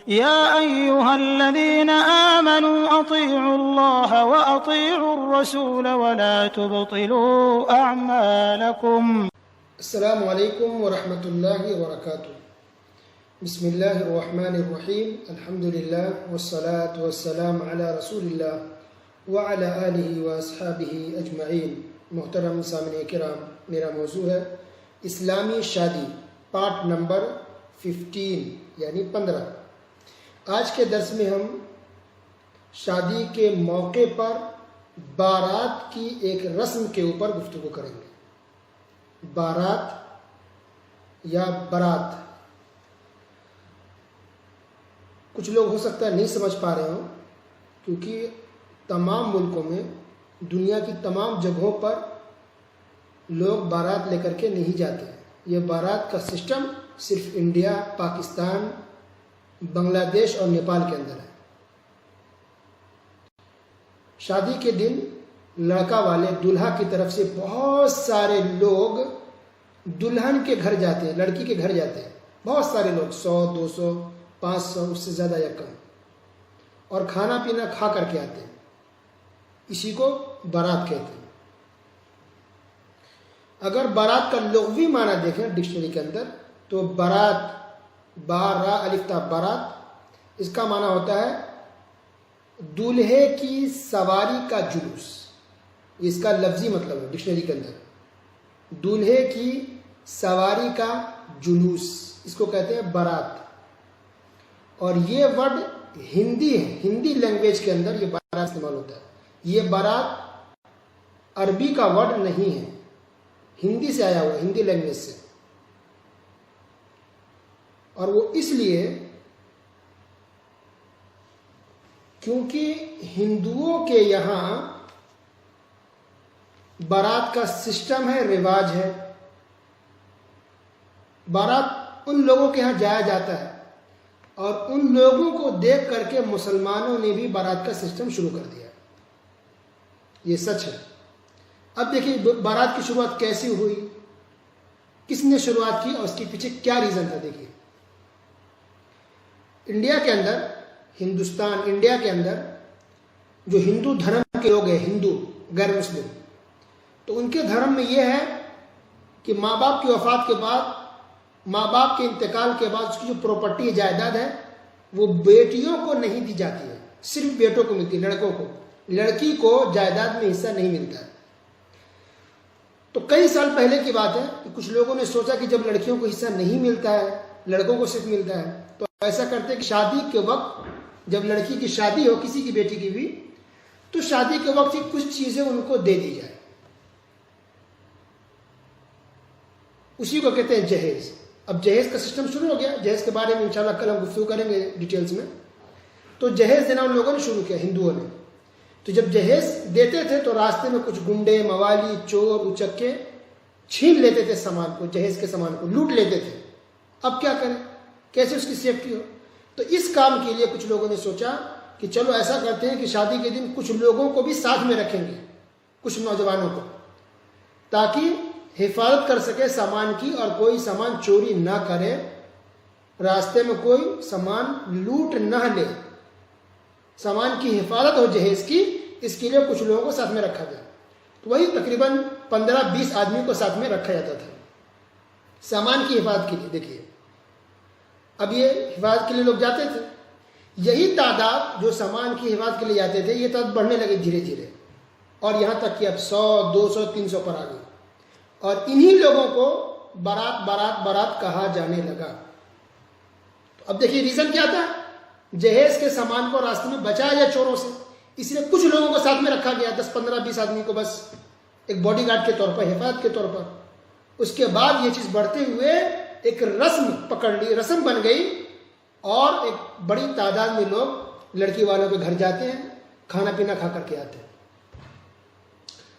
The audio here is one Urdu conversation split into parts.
يا أيها الذين آمنوا أطيعوا الله وأطيعوا الرسول ولا تبطلوا أعمالكم. السلام علیکم ورحمۃ اللہ وبرکاتہ. بسم اللہ الرحمن الرحیم. الحمدللہ والصلاة والسلام علی رسول اللہ وعلی آلہ واصحابہ اجمعین. محترم سامعین کرام، میرا موضوع ہے اسلامی شادی، پارٹ نمبر 15 یعنی 15. آج کے درس میں ہم شادی کے موقع پر بارات کی ایک رسم کے اوپر گفتگو کریں گے. بارات یا برات، کچھ لوگ ہو سکتا ہے نہیں سمجھ پا رہے ہوں، کیونکہ تمام ملکوں میں، دنیا کی تمام جگہوں پر لوگ بارات لے کر کے نہیں جاتے. یہ بارات کا سسٹم صرف انڈیا، پاکستان، بنگلہ دیش اور نیپال کے اندر ہے. شادی کے دن لڑکا والے دلہا کی طرف سے بہت سارے لوگ دلہن کے گھر جاتے ہیں، لڑکی کے گھر جاتے ہیں. بہت سارے لوگ، 100 200 500 اس سے زیادہ یا کم، اور کھانا پینا کھا کر کے آتے ہیں. اسی کو بارات کہتے ہیں. اگر بارات کا لغوی معنی دیکھیں ڈکشنری کے اندر تو بارات، با را الف تا بارات، اس کا معنی ہوتا ہے دولہے کی سواری کا جلوس. اس کا لفظی مطلب ہے ڈکشنری کے اندر، دولہے کی سواری کا جلوس، اس کو کہتے ہیں بارات. اور یہ ورڈ ہندی ہے، ہندی لینگویج کے اندر یہ بارات استعمال ہوتا ہے. یہ بارات عربی کا ورڈ نہیں ہے، ہندی سے آیا ہوا ہے، ہندی لینگویج سے. اور وہ اس لیے کیونکہ ہندوؤں کے یہاں بارات کا سسٹم ہے، رواج ہے. بارات ان لوگوں کے ہاں جایا جاتا ہے، اور ان لوگوں کو دیکھ کر کے مسلمانوں نے بھی بارات کا سسٹم شروع کر دیا. یہ سچ ہے. اب دیکھیے بارات کی شروعات کیسی ہوئی، کس نے شروعات کی، اور اس کے پیچھے کیا ریزن تھا. دیکھیے انڈیا کے اندر، ہندوستان انڈیا کے اندر جو ہندو دھرم کے لوگ ہیں، ہندو غیر مسلم، تو ان کے دھرم میں یہ ہے کہ ماں باپ کی وفات کے بعد، ماں باپ کے انتقال کے بعد اس کی جو پراپرٹی جائیداد ہے وہ بیٹیوں کو نہیں دی جاتی ہے، صرف بیٹوں کو ملتی ہے، لڑکوں کو. لڑکی کو جائیداد میں حصہ نہیں ملتا ہے. تو کئی سال پہلے کی بات ہے کہ کچھ لوگوں نے سوچا کہ جب لڑکیوں کو حصہ نہیں ملتا ہے، لڑکوں کو صرف ملتا ہے، تو ایسا کرتے کہ شادی کے وقت جب لڑکی کی شادی ہو، کسی کی بیٹی کی بھی، تو شادی کے وقت ہی کچھ چیزیں ان کو دے دی جائے. اسی کو کہتے ہیں جہیز. اب جہیز کا سسٹم شروع ہو گیا. جہیز کے بارے میں انشاءاللہ کل ہم گفتگو کریں گے ڈیٹیلز میں. تو جہیز دینا ان لوگوں نے شروع کیا، ہندوؤں نے. تو جب جہیز دیتے تھے تو راستے میں کچھ گنڈے، موالی، چور، اچکے چھین لیتے تھے سامان کو، جہیز کے سامان کو لوٹ لیتے تھے. اب کیا کریں، کیسے اس کی سیفٹی ہو؟ تو اس کام کے لیے کچھ لوگوں نے سوچا کہ چلو ایسا کرتے ہیں کہ شادی کے دن کچھ لوگوں کو بھی ساتھ میں رکھیں گے، کچھ نوجوانوں کو، تاکہ حفاظت کر سکے سامان کی اور کوئی سامان چوری نہ کرے، راستے میں کوئی سامان لوٹ نہ لے، سامان کی حفاظت ہو جہیز کی. اس کے لیے کچھ لوگوں کو ساتھ میں رکھا گیا. تو وہی تقریباً 15-20 آدمی کو ساتھ میں رکھا جاتا تھا سامان کی حفاظت کے لیے. دیکھیے اب یہ حفاظت کے لیے لوگ جاتے تھے. یہی تعداد جو سامان کی حفاظت کے لیے جاتے تھے، یہ تعداد بڑھنے لگے دھیرے دھیرے، اور یہاں تک کہ اب 100 200 300 پر آ گئی. اور انہی لوگوں کو بارات بارات بارات کہا جانے لگا. تو اب دیکھیے ریزن کیا تھا، جہیز کے سامان کو راستے میں بچایا جائے چوروں سے، اس لیے کچھ لوگوں کو ساتھ میں رکھا گیا، 10-15-20 آدمی کو بس ایک باڈی گارڈ کے طور پر، حفاظت کے طور پر. اس کے بعد یہ چیز بڑھتے ہوئے ایک رسم پکڑ لی، رسم بن گئی، اور ایک بڑی تعداد میں لوگ لڑکی والوں کے گھر جاتے ہیں، کھانا پینا کھا کر کے آتے ہیں.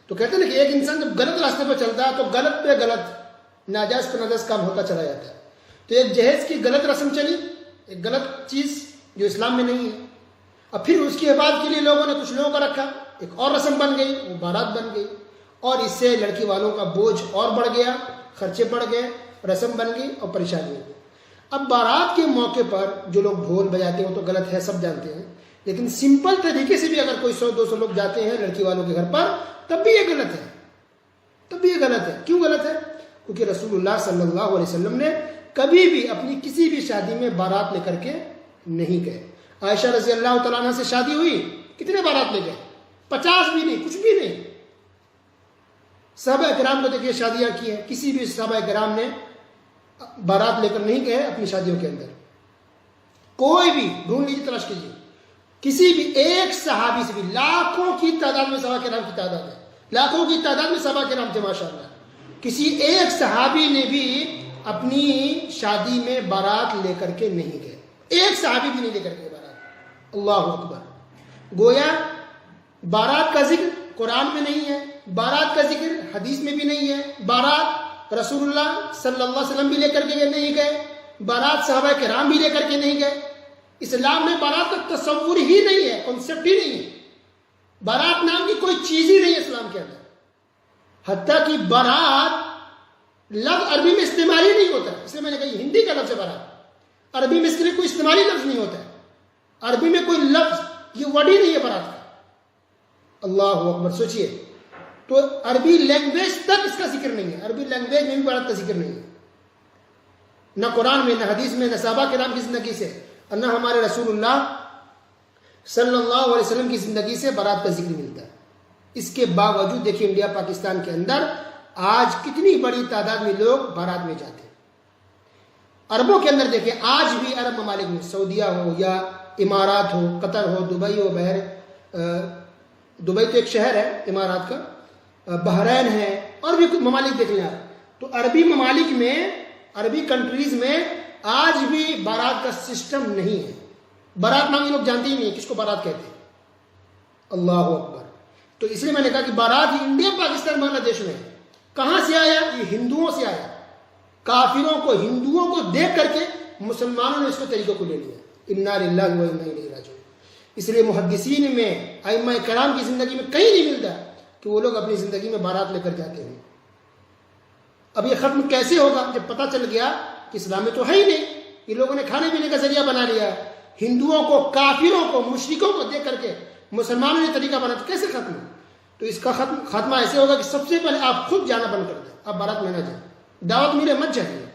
تو کہتے ہیں نا کہ ایک انسان جب غلط راستے پر چلتا ہے تو غلط پہ غلط، ناجائز پہ ناجائز کام ہوتا چلا جاتا ہے. تو ایک جہیز کی غلط رسم چلی، ایک غلط چیز جو اسلام میں نہیں ہے. اب پھر اس کی حفاظت کے لیے لوگوں نے کچھ لوگوں کو رکھا، ایک اور رسم بن گئی، وہ بارات بن گئی. اور اس سے لڑکی والوں کا بوجھ اور بڑھ گیا، خرچے بڑھ گئے، رسم بن گئی اور پریشانی ہو گئی. اب بارات کے موقع پر جو لوگ ڈھول بجاتے ہیں وہ تو غلط ہے، سب جانتے ہیں، لیکن سمپل طریقے سے بھی اگر کوئی 100-200 لوگ جاتے ہیں لڑکی والوں کے گھر پر، تب بھی یہ غلط ہے، تب بھی یہ غلط ہے۔ کیوں غلط ہے؟ کیونکہ رسول اللہ صلی اللہ علیہ وسلم نے کبھی بھی اپنی کسی بھی شادی میں بارات لے کر کے نہیں گئے۔ عائشہ رضی اللہ تعالیٰ عنہ سے شادی ہوئی، کتنے بارات لے گئے؟ 50 بھی نہیں، کچھ بھی نہیں۔ صحابہ کرام کو دیکھیے شادیاں کی ہیں، کسی بھی صحابہ کرام نے بارات لے کر نہیں گئے اپنی شادیوں کے اندر، کوئی بھی ڈھونڈ لیجیے، تلاش کیجیے، کسی بھی ایک صحابی سے بھی، لاکھوں کی تعداد میں صحابہ کرام کی تعداد ہے، لاکھوں کی تعداد میں صحابہ کرام تھے ماشاءاللہ، کسی ایک صحابی نے بھی اپنی شادی میں بارات لے کر کے نہیں گئے، ایک صحابی بھی نہیں لے کر کے بارات۔ اللہ اکبر۔ گویا بارات کا ذکر قرآن میں نہیں ہے، بارات کا ذکر حدیث میں بھی نہیں ہے، بارات رسول اللہ صلی اللہ علیہ وسلم بھی لے کر کے نہیں گئے، بارات صحابہ کرام بھی لے کر کے نہیں گئے۔ اسلام میں بارات کا تصور ہی نہیں ہے، کنسپٹ ہی نہیں ہے، بارات نام کی کوئی چیز ہی نہیں ہے اسلام کے اندر، حتیٰ کہ بارات لفظ عربی میں استعمال ہی نہیں ہوتا ہے، اس لیے میں نے کہا یہ ہندی کا لفظ ہے بارات، عربی میں اس کے لیے کوئی استعمالی لفظ نہیں ہوتا ہے، عربی میں کوئی لفظ، یہ ورڈ ہی نہیں ہے بارات کا۔ اللہ اکبر۔ سوچئے تو عربی لینگویج تک اس کا ذکر نہیں ہے، عربی لینگویج میں بھی بارات کا ذکر نہیں ہے، نہ قرآن میں، نہ حدیث میں، نہ صحابہ کرام کی زندگی سے، اور نہ ہمارے رسول اللہ صلی اللہ علیہ وسلم کی زندگی سے بارات کا ذکر ملتا ہے۔ اس کے باوجود دیکھیے انڈیا پاکستان کے اندر آج کتنی بڑی تعداد میں لوگ بارات میں جاتے ہیں۔ عربوں کے اندر دیکھیں، آج بھی عرب ممالک میں، سعودیہ ہو یا امارات ہو، قطر ہو، دبئی ہو، دبئی تو ایک شہر ہے امارات کا، بحرین ہے، اور بھی کچھ ممالک دیکھ لیں آپ، تو عربی ممالک میں، عربی کنٹریز میں آج بھی بارات کا سسٹم نہیں ہے۔ بارات نام یہ لوگ جانتے ہی نہیں کس کو بارات کہتے ہیں۔ اللہ اکبر۔ تو اس لیے میں نے کہا کہ بارات ہی انڈیا پاکستان بنگلہ دیش میں کہاں سے آیا؟ یہ ہندوؤں سے آیا، کافروں کو، ہندوؤں کو دیکھ کر کے مسلمانوں نے اس کو طریقوں کو لے لیا۔ انا للہ و انا الیہ راجعون۔ اس لیے محدثین میں، ائمہ کرام کی زندگی میں کہیں نہیں ملتا کہ وہ لوگ اپنی زندگی میں بارات لے کر جاتے ہیں۔ اب یہ ختم کیسے ہوگا؟ جب پتہ چل گیا کہ اسلام میں تو ہے ہی نہیں، یہ لوگوں نے کھانے پینے کا ذریعہ بنا لیا، ہندوؤں کو، کافروں کو، مشرکوں کو دیکھ کر کے مسلمانوں نے طریقہ بنا، تو کیسے ختم ہو؟ تو اس کا خاتمہ ایسے ہوگا کہ سب سے پہلے آپ خود جانا بند کر دیں، آپ بارات میں نہ جائیں، دعوت ملے مت جائیے،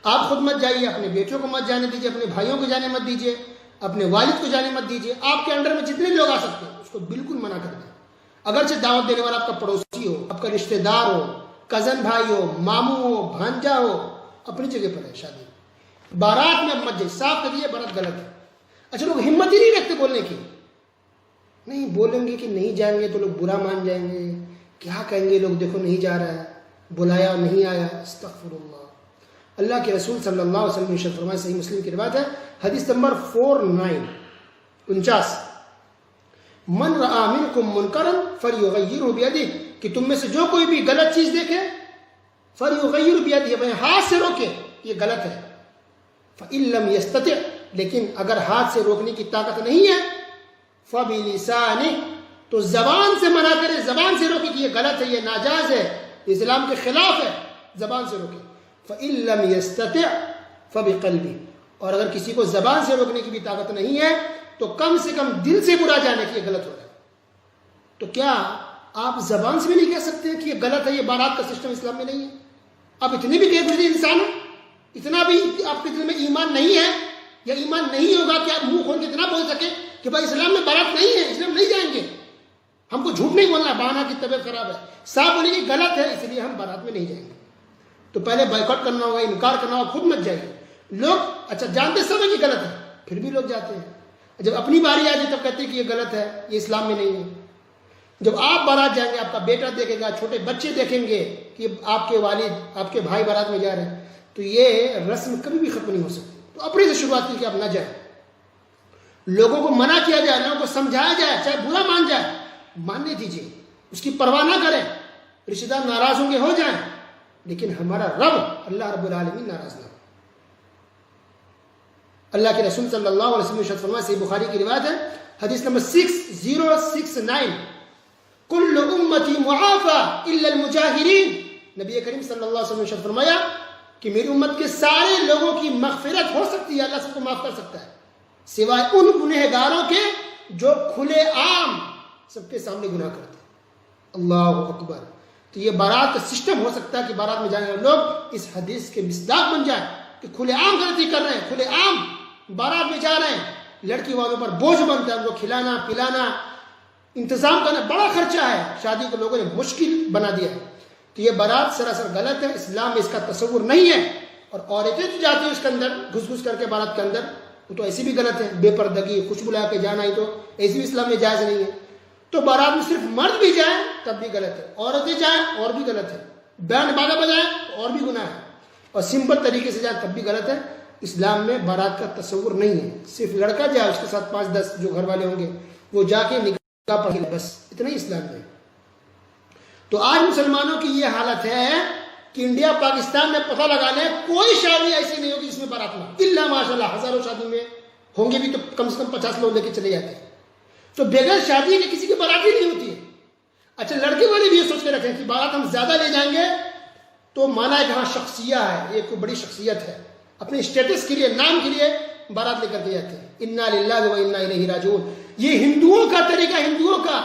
آپ خود مت جائیے، اپنے بیٹوں کو مت جانے دیجیے، اپنے بھائیوں کو جانے مت دیجیے، اپنے والد کو جانے مت دیجیے، آپ کے انڈر میں جتنے لوگ آ سکتے ہیں اس کو بالکل منع کر دیں۔ اگرچہ دعوت دینے والا آپ کا پڑوسی ہو، آپ کا رشتہ دار ہو، کزن بھائی ہو، ماموں ہو، بھانجا ہو، اپنی جگہ پر ہے شادی، بارات میں مت جائیے، صاف کر دیجیے بارات غلط ہے۔ اچھا لوگ ہمت ہی نہیں رکھتے بولنے کی، نہیں بولیں گے کہ نہیں جائیں گے تو لوگ برا مان جائیں گے، کیا کہیں گے لوگ، دیکھو نہیں جا رہا ہے، بلایا نہیں آیا، استغفر اللہ۔ اللہ کے رسول صلی اللہ علیہ وسلم نے ارشاد فرمایا، صحیح مسلم کی روایت ہے، حدیث نمبر 4949، من رآ منکم منکرا فلیغیرہ بیدہ، کہ تم میں سے جو کوئی بھی غلط چیز دیکھے فلیغیرہ بیدہ، اپنے ہاتھ سے روکے، یہ غلط ہے، فإن لم یستطع، لیکن اگر ہاتھ سے روکنے کی طاقت نہیں ہے، فبلسانہ، تو زبان سے منع کرے، زبان سے روکے کہ یہ غلط ہے، یہ ناجائز ہے، اسلام کے خلاف ہے، زبان سے روکے۔ فإن لم یستطع فبقلبہ، اور اگر کسی کو زبان سے روکنے کی بھی طاقت نہیں ہے تو کم سے کم دل سے برا جانے کہ یہ غلط ہو رہا ہے۔ تو کیا آپ زبان سے بھی نہیں کہہ سکتے کہ یہ غلط ہے، یہ بارات کا سسٹم اسلام میں نہیں ہے؟ آپ اتنے بھی غیر فضول انسان ہیں، اتنا بھی آپ کے دل میں ایمان نہیں ہے، یا ایمان نہیں ہوگا کہ آپ منہ کھول کے اتنا بول سکے کہ بھائی اسلام میں بارات نہیں ہے، اسلام نہیں جائیں گے، ہم کو جھوٹ نہیں بولنا، بہانا کی طبیعت خراب ہے، صاحب بولیں گے غلط ہے اس لیے ہم بارات میں نہیں جائیں گے۔ تو پہلے بائیکاٹ کرنا ہوگا، انکار کرنا ہوگا، خود مت جائیے۔ لوگ اچھا جانتے سب کہ غلط ہے، پھر بھی لوگ جاتے ہیں، جب اپنی باری آ جائے تب کہتے ہیں کہ یہ غلط ہے، یہ اسلام میں نہیں ہے۔ جب آپ بارات جائیں گے، آپ کا بیٹا دیکھے گا، چھوٹے بچے دیکھیں گے کہ آپ کے والد، آپ کے بھائی بارات میں جا رہے ہیں، تو یہ رسم کبھی بھی ختم نہیں ہو سکتی۔ تو اپنے سے شروعات کی کہ آپ نہ جائیں، لوگوں کو منع کیا جائے، لوگوں کو سمجھایا جائے، چاہے برا مان جائے، ماننے دیجیے، اس کی پرواہ نہ کریں، رشتہ دار ناراض ہوں گے ہو جائیں، لیکن ہمارا رب اللہ رب العالمین ناراض نہ ہو۔ اللہ کے رسول صلی اللہ علیہ وسلم نے ارشاد فرمایا، صحیح بخاری کی روایت ہے، حدیث نمبر 6069، کل امتی معافی الا المجاہرین، نبی کریم صلی اللہ علیہ وسلم نے ارشاد فرمایا کہ میری امت کے سارے لوگوں کی مغفرت ہو سکتی ہے، اللہ سب کو معاف کر سکتا ہے، سوائے ان گنہگاروں کے جو کھلے عام سب کے سامنے گناہ کرتے ہیں۔ اللہ اکبر۔ تو یہ بارات کا سسٹم ہو سکتا ہے کہ بارات میں جانے والے لوگ اس حدیث کے مصداق بن جائیں کہ کھلے عام غلطی کر رہے ہیں، کھلے عام بارات میں جا رہے ہیں، لڑکی والوں پر بوجھ بنتا ہے، ان کو کھلانا پلانا انتظام کرنا بڑا خرچہ ہے، شادی کو لوگوں نے مشکل بنا دیا ہے۔ تو یہ بارات سراسر غلط ہے، اسلام میں اس کا تصور نہیں ہے۔ اور عورتیں جو جاتی ہیں اس کے اندر گھس گھس کر کے بارات کے اندر، وہ تو ایسی بھی غلط ہے، بے پردگی خوشبو لا کے جانا ہی تو ایسی بھی اسلام میں جائز نہیں ہے۔ تو بارات میں صرف مرد بھی جائیں تب بھی غلط ہے، عورتیں جائیں اور بھی غلط ہے، بینڈ باجا بجائیں اور بھی گناہ ہے، اور سمپل طریقے سے جائیں تب بھی غلط ہے۔ اسلام میں بارات کا تصور نہیں ہے، صرف لڑکا جائے اس کے ساتھ 5-10 جو گھر والے ہوں گے وہ جا کے نکاح پڑھ لیں، بس اتنا ہی اسلام میں۔ تو آج مسلمانوں کی یہ حالت ہے کہ انڈیا پاکستان میں پتہ لگا لیں کوئی شادی ایسی نہیں ہوگی جس میں بارات نہ ہو، الا ماشاء اللہ ہزاروں شادی میں ہوں گے بھی تو کم سے کم 50 لوگ لے کے چلے جاتے ہیں۔ تو بغیر شادی کے کسی کی بارات ہی نہیں ہوتی ہے۔ اچھا لڑکے والے بھی یہ سوچ کے رکھیں کہ بارات ہم زیادہ لے جائیں گے تو مانا ہے کہ ہاں شخصیہ ہے، یہ کوئی بڑی شخصیت ہے، اپنے اسٹیٹس کے لیے نام کے لیے بارات لے کر کے جاتے ہیں۔ انا للہ و انا الیہ راجعون۔ یہ ہندوؤں کا طریقہ، ہندوؤں کا،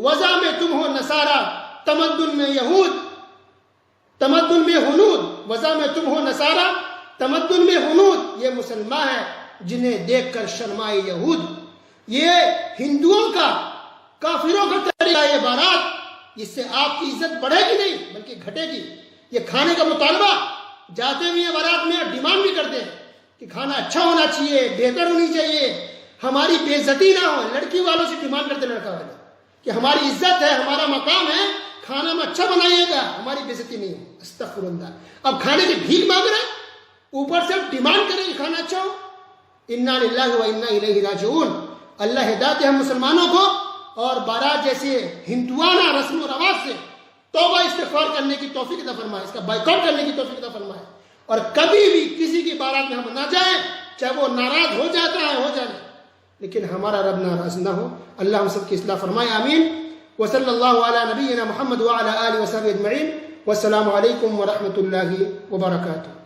وضع میں تم ہو نصارہ، تمدن میں یہود، تمدن میں ہنود، وضع میں تم ہو نصارہ، تمدن میں ہنود۔ یہ مسلمان ہیں جنہیں دیکھ کر شرمائے یہود۔ یہ ہندوؤں کا، کافروں کا طریقہ یہ بارات، اس سے آپ کی عزت بڑھے گی نہیں بلکہ گھٹے گی۔ یہ کھانے کا مطالبہ، جاتے بھی ہیں بارات میں ڈیمانڈ بھی کرتے ہیں کہ کھانا اچھا ہونا چاہیے، بہتر ہونی چاہیے، ہماری بے عزتی نہ ہو۔ لڑکی والوں سے ڈیمانڈ کرتے لڑکا والے کہ ہماری عزت ہے، ہمارا مقام ہے، کھانا میں اچھا بنائیے گا، ہماری بے عزتی نہیں ہو۔ استغفر اللہ۔ اب کھانے کی بھیک مانگ رہے ہیں، اوپر سے ڈیمانڈ کریں کہ کھانا اچھا ہو۔ انا للہ و انا الیہ راجعون۔ اللہ ہدایت ہے ہم مسلمانوں کو، اور بارات جیسے ہندوانہ رسم و رواج سے توبہ استغفار کرنے کی توفیق عطا فرمائے، اس کا بائیکاٹ کرنے کی توفیق عطا فرمائے، اور کبھی بھی کسی کی بارات میں ہم نہ جائیں، چاہے وہ ناراض ہو جاتا ہے ہو جائے، لیکن ہمارا رب ناراض نہ ہو۔ اللہ ہم سب کی اصلاح فرمائے، آمین۔ وصلی اللہ علی نبینا محمد وعلی آلہ وصحبہ اجمعین، والسلام علیکم ورحمۃ اللہ وبرکاتہ۔